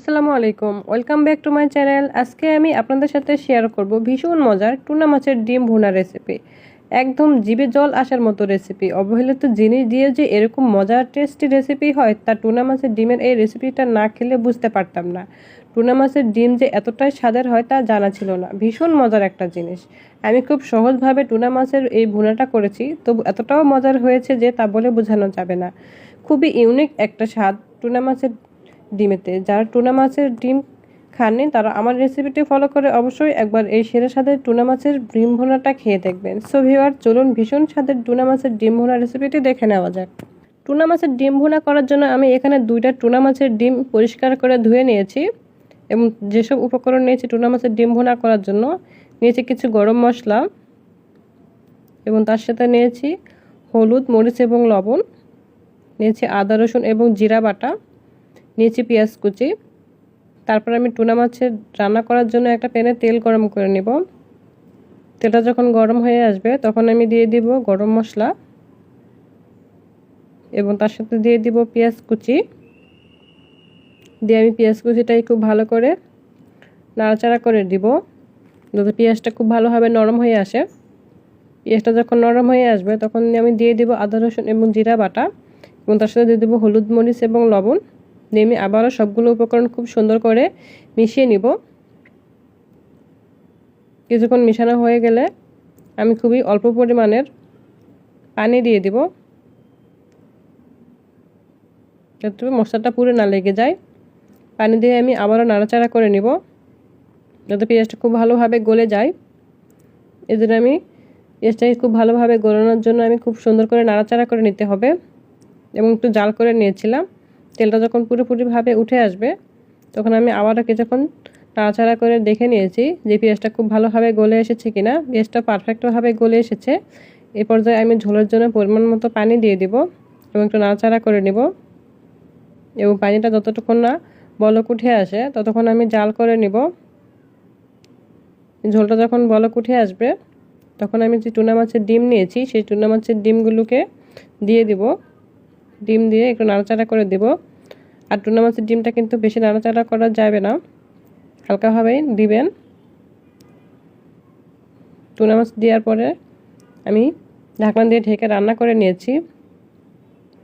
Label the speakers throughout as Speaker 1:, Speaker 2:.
Speaker 1: আসসালামু আলাইকুম, welcome back to my channel. আজকে আমি আপনাদের সাথে শেয়ার করব ভীষণ মজার টুনা মাছের ডিম ভুনা রেসিপি। একদম জিভে জল আসার মতো রেসিপি। অবহেলিত জিনিস দিয়ে যে এরকম মজার টেস্টি রেসিপি হয় তা টুনা মাছের ডিমের এই রেসিপিটা না খেলে বুঝতে পারতাম না। টুনা মাছের ডিম যে এতটাই স্বাদের হয় তা জানা ছিল না। ভীষণ মজার একটা জিনিস। আমি খুব সহজভাবে টুনা মাছের এই ভুনাটা করেছি, তবু এতটাও মজার হয়েছে যে তা বলে বোঝানো যাবে না। খুবই ইউনিক একটা স্বাদ টুনা মাছের ডিমেতে। যারা টুনা মাছের ডিম খাননি তারা আমার রেসিপিটি ফলো করে অবশ্যই একবার এই সেরা স্বাদের টুনা মাছের ডিম ভুনাটা খেয়ে দেখবেন। সো ভিউয়ার, চলুন ভীষণ স্বাদের টুনা মাছের ডিম ভুনা রেসিপিটি দেখে নেওয়া যাক। টুনা মাছের ডিম ভুনা করার জন্য আমি এখানে 2টা টুনা মাছের ডিম পরিষ্কার করে ধুয়ে নিয়েছি এবং যেসব উপকরণ নিয়েছি টুনা মাছের ডিম ভুনা করার জন্য, নিয়েছি কিছু গরম মশলা এবং তার সাথে নিয়েছি হলুদ, মরিচ এবং লবণ, নিয়েছি আদা, রসুন এবং জিরা বাটা, নিয়েছি পেঁয়াজ কুচি। তারপর আমি টুনা মাছের রান্না করার জন্য একটা প্যানে তেল গরম করে নেব। তেলটা যখন গরম হয়ে আসবে তখন আমি দিয়ে দিব গরম মশলা এবং তার সাথে দিয়ে দিব পেঁয়াজ কুচি। দিয়ে আমি পেঁয়াজ কুচিটাই খুব ভালো করে নাড়াচাড়া করে দিব যাতে পেঁয়াজটা খুব ভালোভাবে নরম হয়ে আসে। পেঁয়াজটা যখন নরম হয়ে আসবে তখন আমি দিয়ে দিব আদা, রসুন এবং জিরা বাটা এবং তার সাথে দিয়ে দেবো হলুদ, মরিচ এবং লবণ। দিয়ে আমি আবারও সবগুলো উপকরণ খুব সুন্দর করে মিশিয়ে নিব। কিছুক্ষণ মিশানো হয়ে গেলে আমি খুবই অল্প পরিমাণের পানি দিয়ে দিব যাতে মশলাটা পুরো না লেগে যায়। পানি দিয়ে আমি আবারও নাড়াচাড়া করে নিব যাতে পেঁয়াজটা খুব ভালোভাবে গলে যায়। এই জন্য আমি পেঁয়াজটাকে খুব ভালোভাবে গলানোর জন্য আমি খুব সুন্দর করে নাড়াচাড়া করে নিতে হবে এবং একটু জাল করে নিয়েছিলাম। তেলটা যখন পুরোপুরিভাবে উঠে আসবে তখন আমি আবারও কিছুক্ষণ নাড়াচাড়া করে দেখে নিয়েছি যে পেঁয়াজটা খুব ভালোভাবে গলে এসেছে কিনা। পেঁয়াজটা পারফেক্টভাবে গলে এসেছে। এই পর্যায়ে আমি ঝোলের জন্য পরিমাণ মতো পানি দিয়ে দিব এবং একটু নাড়াচাড়া করে নিব এবং পানিটা যতটুকুন না বলক উঠে আসে ততক্ষণ আমি জাল করে নিব। ঝোলটা যখন বলক উঠে আসবে তখন আমি যে টুনা মাছের ডিম নিয়েছি সেই টুনা মাছের ডিমগুলোকে দিয়ে দিব। ডিম দিয়ে একটু নাড়াচাড়া করে দিব। আর টুনা মাছের ডিমটা কিন্তু বেশি নাড়াচাড়া করা যাবে না, হালকাভাবেই দিবেন। টুনা মাছ দেওয়ার পরে আমি ঢাকনা দিয়ে ঢেকে রান্না করে নিয়েছি।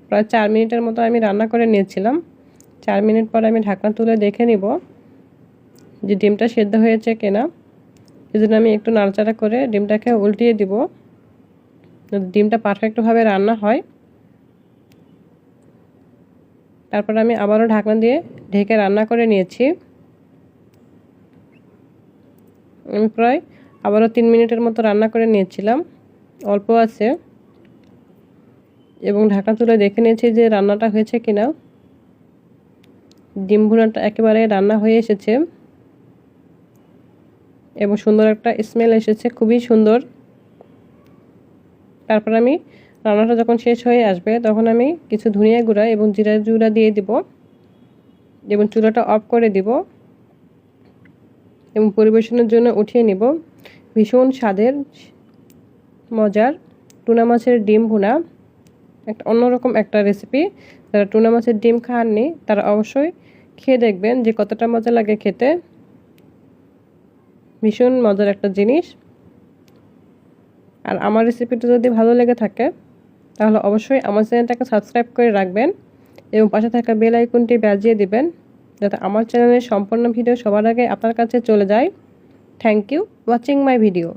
Speaker 1: প্রায় 4 মিনিটের মতো আমি রান্না করে নিয়েছিলাম। 4 মিনিট পরে আমি ঢাকনা তুলে দেখে নিব যে ডিমটা সেদ্ধ হয়েছে কিনা। সেজন্য আমি একটু নাড়াচাড়া করে ডিমটাকে উল্টিয়ে দিব যাতে ডিমটা পারফেক্টভাবে রান্না হয়। তারপর আমি আবারও ঢাকনা দিয়ে ঢেকে রান্না করে নিয়েছি। আমি প্রায় আবারও 3 মিনিটের মতো রান্না করে নিয়েছিলাম, অল্প আছে, এবং ঢাকনা তুলে দেখে নিয়েছি যে রান্নাটা হয়েছে কিনা। ডিম ভুনাটা একেবারে রান্না হয়ে এসেছে এবং সুন্দর একটা স্মেল এসেছে, খুবই সুন্দর। তারপর আমি রান্নাটা যখন শেষ হয়ে আসবে তখন আমি কিছু ধনিয়া গুঁড়া এবং জিরা গুঁড়া দিয়ে দিব এবং চুলাটা অফ করে দিব এবং পরিবেশনের জন্য উঠিয়ে নিব। ভীষণ স্বাদের মজার টুনা মাছের ডিম ভুনা, একটা অন্যরকম একটা রেসিপি। যারা টুনা মাছের ডিম খাননি তারা অবশ্যই খেয়ে দেখবেন যে কতটা মজা লাগে খেতে। ভীষণ মজার একটা জিনিস। আর আমার রেসিপিটা যদি ভালো লেগে থাকে তাহলে অবশ্যই আমার চ্যানেলটাকে সাবস্ক্রাইব করে রাখবেন এবং পাশে থাকা বেল আইকনটি বাজিয়ে দিবেন যাতে আমার চ্যানেলের সম্পূর্ণ ভিডিও সবার আগে আপনার কাছে চলে যায়। Thank you watching my video.